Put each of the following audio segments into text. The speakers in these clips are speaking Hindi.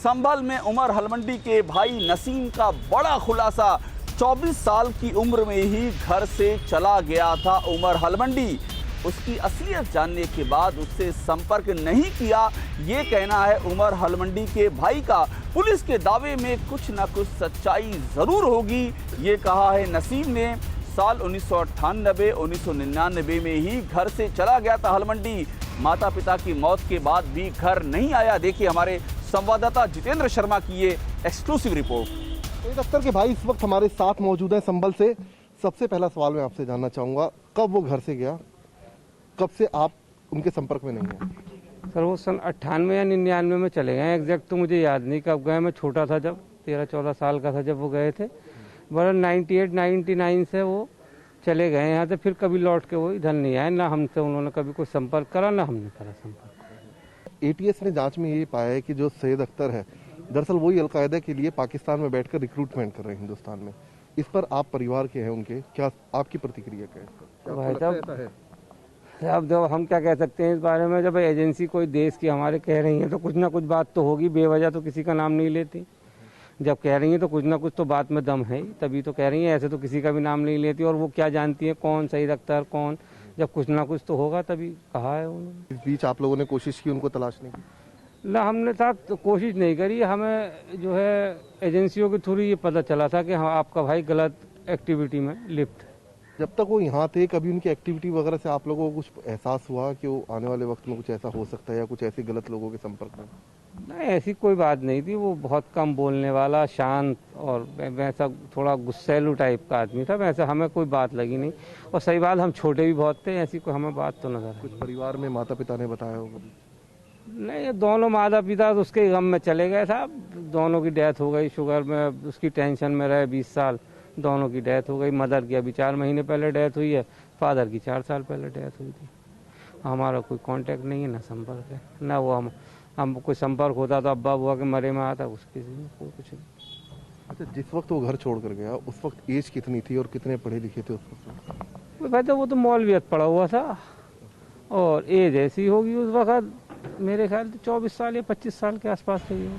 संभल में उमर हलमंडी के भाई नसीम का बड़ा खुलासा। 24 साल की उम्र में ही घर से चला गया था उमर हलमंडी। उसकी असलियत जानने के बाद उससे संपर्क नहीं किया, ये कहना है उमर हलमंडी के भाई का। पुलिस के दावे में कुछ न कुछ सच्चाई जरूर होगी, ये कहा है नसीम ने। साल 1998 1999 में ही घर से चला गया था हलमंडी। माता पिता की मौत के बाद भी घर नहीं आया। देखिए हमारे संवाददाता जितेंद्र शर्मा की ये एक्सक्लूसिव रिपोर्ट। सैयद अख्तर के भाई इस वक्त हमारे साथ मौजूद हैं संभल से। सबसे पहला सवाल मैं आपसे जानना चाहूँगा, कब वो घर से गया, कब से आप उनके संपर्क में नहीं हैं? सर वो सन 98 या 99 में चले गए। एग्जैक्ट तो मुझे याद नहीं कब गए, मैं छोटा था जब 13-14 साल का था जब वो गए थे। बरन 98-99 से वो चले गए यहाँ से, फिर कभी लौट के वो इधर नहीं आए। ना हमसे उन्होंने कभी कोई संपर्क करा, ना हमने करा संपर्क। एटीएस ने जांच में ये पाया है कि जो सैयद अख्तर है दरअसल वही अलकायदा के लिए पाकिस्तान में बैठकर रिक्रूटमेंट कर रहे हैं हिंदुस्तान में। इस पर आप परिवार के हैं उनके, क्या आपकी प्रतिक्रिया क्या है? भाई साहब अब जो हम क्या कह सकते हैं इस बारे में, जब एजेंसी कोई देश की हमारे कह रही है तो कुछ ना कुछ बात तो होगी। बेवजह तो किसी का नाम नहीं लेती। जब कह रही हैं तो कुछ ना कुछ तो बात में दम है, तभी तो कह रही हैं। ऐसे तो किसी का भी नाम नहीं लेती। और वो क्या जानती है कौन सैयद अख्तर कौन, जब कुछ ना कुछ तो होगा तभी कहा है उन्होंने। इस बीच आप लोगों ने कोशिश की उनको तलाशने की? ना हमने साहब तो कोशिश नहीं करी। हमें जो है एजेंसियों के थ्रू ये पता चला था कि हाँ आपका भाई गलत एक्टिविटी में लिप्त है। जब तक वो यहाँ थे कभी उनकी एक्टिविटी वगैरह से आप लोगों को कुछ एहसास हुआ कि वो आने वाले वक्त में कुछ ऐसा हो सकता है या कुछ ऐसे गलत लोगों के संपर्क में? नहीं, ऐसी कोई बात नहीं थी। वो बहुत कम बोलने वाला, शांत और वैसा थोड़ा गुस्सैलू टाइप का आदमी था। वैसे हमें कोई बात लगी नहीं। और सही बात, हम छोटे भी बहुत थे, ऐसी कोई हमें बात तो नजर आई। कुछ परिवार में माता पिता ने बताया होगा? नहीं, दोनों माता पिता तो उसके गम में चले गए साहब। दोनों की डेथ हो गई, शुगर में उसकी टेंशन में रहे 20 साल। दोनों की डेथ हो गई। मदर की अभी 4 महीने पहले डेथ हुई है, फादर की 4 साल पहले डेथ हुई थी। हमारा कोई कांटेक्ट नहीं है, ना संपर्क है, ना वो हम कोई संपर्क होता तो अब्बा बुआ के मरे में आता, उसके कोई कुछ नहीं। अच्छा, जिस वक्त वो घर छोड़ कर गया उस वक्त एज कितनी थी और कितने पढ़े लिखे थे उस वक्त? वैसे वो तो मौलवियत पड़ा हुआ था और एज ऐसी होगी उस वक्त मेरे ख्याल से 24 साल या 25 साल के आसपास रही होगी।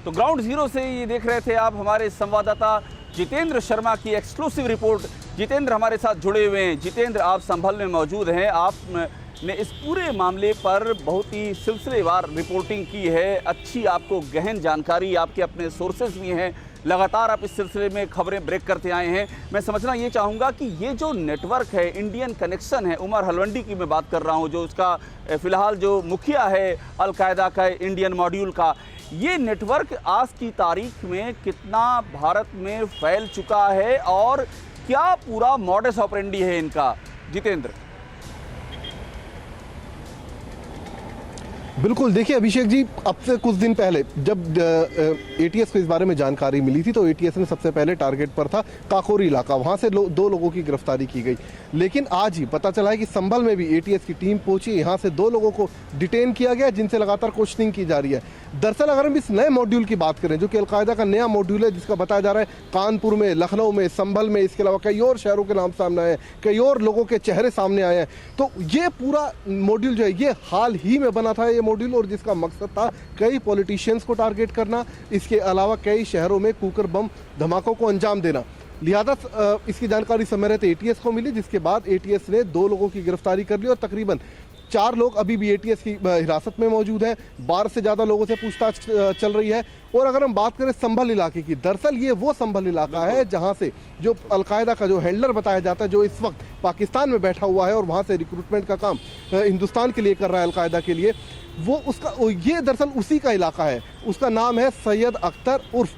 तो ग्राउंड जीरो से ये देख रहे थे आप हमारे संवाददाता जितेंद्र शर्मा की एक्सक्लूसिव रिपोर्ट। जितेंद्र हमारे साथ जुड़े हुए हैं। जितेंद्र, आप संभल में मौजूद हैं। आपने इस पूरे मामले पर बहुत ही सिलसिलेवार रिपोर्टिंग की है। अच्छी आपको गहन जानकारी, आपके अपने सोर्सेज भी हैं। लगातार आप इस सिलसिले में खबरें ब्रेक करते आए हैं। मैं समझना ये चाहूँगा कि ये जो नेटवर्क है, इंडियन कनेक्शन है, उमर हलमंडी की मैं बात कर रहा हूँ, जो उसका फ़िलहाल जो मुखिया है अलकायदा का इंडियन मॉड्यूल का, ये नेटवर्क आज की तारीख में कितना भारत में फैल चुका है और क्या पूरा मॉडस ऑपरेंडी है इनका? जितेंद्र। बिल्कुल, देखिए अभिषेक जी, अब से कुछ दिन पहले जब एटीएस को इस बारे में जानकारी मिली थी तो एटीएस ने सबसे पहले टारगेट पर था काकोरी इलाका, वहां से 2 लोगों की गिरफ्तारी की गई। लेकिन आज ही पता चला है कि संभल में भी एटीएस की टीम पहुंची, यहां से 2 लोगों को डिटेन किया गया जिनसे लगातार क्वेश्चनिंग की जा रही है। दरअसल अगर हम इस नए मॉड्यूल की बात करें जो कि अलकायदा का नया मॉड्यूल है, जिसका बताया जा रहा है कानपुर में, लखनऊ में, संभल में, इसके अलावा कई और शहरों के नाम सामने आए हैं, कई और लोगों के चेहरे सामने आए हैं, तो ये पूरा मॉड्यूल जो है ये हाल ही में बना था ये मॉड्यूल, और जिसका मकसद था कई पॉलिटिशियंस को टारगेट करना, इसके अलावा कई शहरों में कुकर बम धमाकों को अंजाम देना। लिहाजा इसकी जानकारी समय रहते एटीएस को मिली, जिसके बाद एटीएस ने 2 लोगों की गिरफ्तारी कर ली और तकरीबन 4 लोग अभी भी एटीएस की हिरासत में मौजूद हैं। 12 से ज़्यादा लोगों से पूछताछ चल रही है। और अगर हम बात करें संभल इलाके की, दरअसल ये वो संभल इलाका है जहां से जो अलकायदा का जो हैंडलर बताया जाता है, जो इस वक्त पाकिस्तान में बैठा हुआ है और वहां से रिक्रूटमेंट का काम हिंदुस्तान के लिए कर रहा है अलकायदा के लिए, ये दरअसल उसी का इलाका है। उसका नाम है सैयद अख्तर उर्फ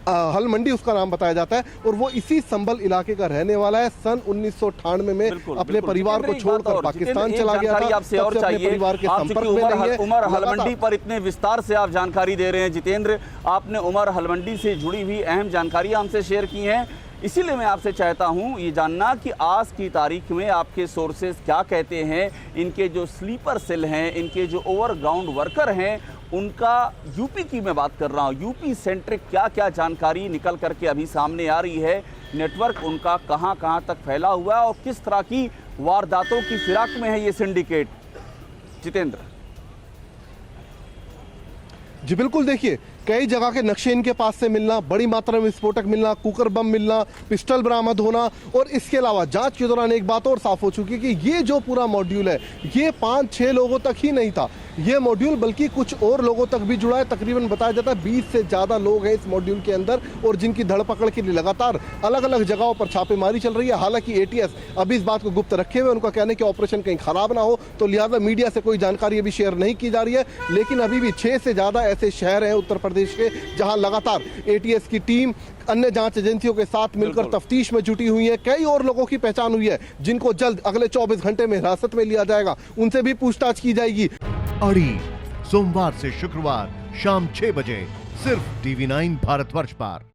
हलमंडी उसका नाम बताया जाता है, और वो इसी संभल इलाके का रहने वाला है। सन 1998 में अपने परिवार को छोड़कर पाकिस्तान चला गया था। आपसे और चाहिए, परिवार के संपर्क में नहीं है। उमर हलमंडी पर इतने विस्तार से आप जानकारी दे रहे हैं जितेंद्र, आपने उमर हलमंडी से जुड़ी हुई अहम जानकारी हमसे शेयर की हैं। इसीलिए मैं आपसे चाहता हूं ये जानना कि आज की तारीख में आपके सोर्सेज क्या कहते हैं, इनके जो स्लीपर सेल हैं, इनके जो ओवरग्राउंड वर्कर हैं, उनका यूपी की मैं बात कर रहा हूं, यूपी सेंट्रिक क्या क्या जानकारी निकल करके अभी सामने आ रही है, नेटवर्क उनका कहां कहां तक फैला हुआ है और किस तरह की वारदातों की फिराक में है ये सिंडिकेट? जितेंद्र। जी बिल्कुल, देखिए कई जगह के नक्शे इनके पास से मिलना, बड़ी मात्रा में विस्फोटक मिलना, कुकर बम मिलना, पिस्टल बरामद होना, और इसके अलावा जांच के दौरान एक बात और साफ हो चुकी है कि ये जो पूरा मॉड्यूल है ये 5-6 लोगों तक ही नहीं था, ये मॉड्यूल बल्कि कुछ और लोगों तक भी जुड़ा है। तकरीबन बताया जाता है 20 से ज्यादा लोग हैं इस मॉड्यूल के अंदर, और जिनकी धरपकड़ के लिए लगातार अलग अलग जगहों पर छापेमारी चल रही है। हालांकि एटीएस अभी इस बात को गुप्त रखे हुए, उनका कहना है कि ऑपरेशन कहीं खराब ना हो, तो लिहाजा मीडिया से कोई जानकारी अभी शेयर नहीं की जा रही है। लेकिन अभी भी 6 से ज्यादा ऐसे शहर हैं उत्तर प्रदेश के जहां लगातार एटीएस की टीम अन्य जांच एजेंसियों के साथ मिलकर तफ्तीश में जुटी हुई है। कई और लोगों की पहचान हुई है जिनको जल्द अगले 24 घंटे में हिरासत में लिया जाएगा, उनसे भी पूछताछ की जाएगी। अड़ी सोमवार से शुक्रवार शाम 6 बजे सिर्फ TV9 भारतवर्ष पर।